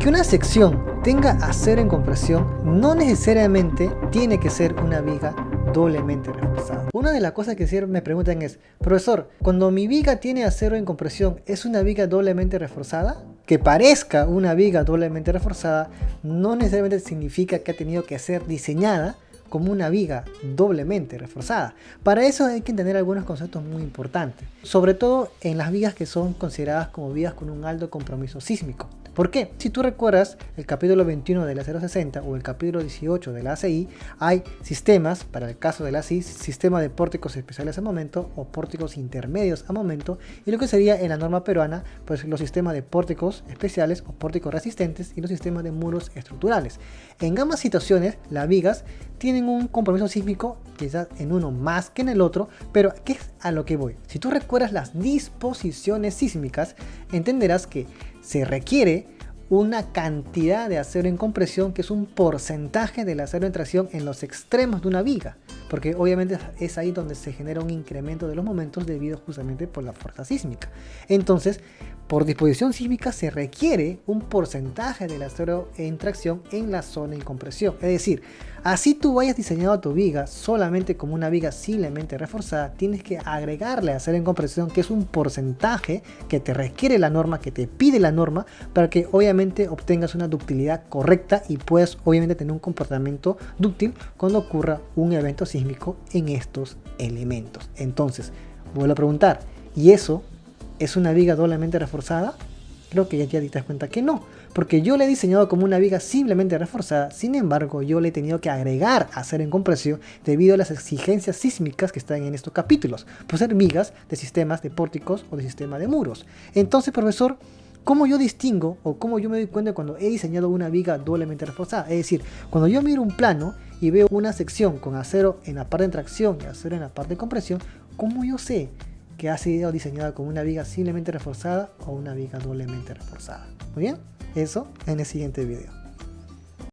Que una sección tenga acero en compresión no necesariamente tiene que ser una viga doblemente reforzada. Una de las cosas que siempre me preguntan es: profesor, cuando mi viga tiene acero en compresión, ¿es una viga doblemente reforzada? Que parezca una viga doblemente reforzada no necesariamente significa que ha tenido que ser diseñada como una viga doblemente reforzada. Para eso hay que entender algunos conceptos muy importantes, sobre todo en las vigas que son consideradas como vigas con un alto compromiso sísmico. ¿Por qué? Si tú recuerdas el capítulo 21 de la 060 o el capítulo 18 de la ACI, hay sistemas, para el caso de la ACI, sistema de pórticos especiales a momento o pórticos intermedios a momento, y lo que sería en la norma peruana, pues los sistemas de pórticos especiales o pórticos resistentes y los sistemas de muros estructurales. En ambas situaciones, las vigas tienen un compromiso sísmico, quizás en uno más que en el otro, pero ¿qué es a lo que voy? Si tú recuerdas las disposiciones sísmicas, entenderás que se requiere una cantidad de acero en compresión que es un porcentaje del acero en tracción en los extremos de una viga, porque obviamente es ahí donde se genera un incremento de los momentos debido justamente por la fuerza sísmica. Entonces, por disposición sísmica se requiere un porcentaje del acero en tracción en la zona de compresión. Es decir, así tú hayas diseñado tu viga solamente como una viga simplemente reforzada, tienes que agregarle acero en compresión, que es un porcentaje que te requiere la norma, que te pide la norma, para que obviamente obtengas una ductilidad correcta y puedas obviamente tener un comportamiento dúctil cuando ocurra un evento sísmico en estos elementos. Entonces, vuelvo a preguntar, ¿y eso es una viga doblemente reforzada? Creo que ya te das cuenta que no, porque yo la he diseñado como una viga simplemente reforzada. Sin embargo, yo le he tenido que agregar acero en compresión debido a las exigencias sísmicas que están en estos capítulos, por ser vigas de sistemas de pórticos o de sistema de muros. Entonces, profesor, ¿cómo yo distingo o cómo yo me doy cuenta cuando he diseñado una viga doblemente reforzada? Es decir, cuando yo miro un plano y veo una sección con acero en la parte de tracción y acero en la parte de compresión, ¿cómo yo sé que ha sido diseñada como una viga simplemente reforzada o una viga doblemente reforzada? Muy bien, eso en el siguiente video.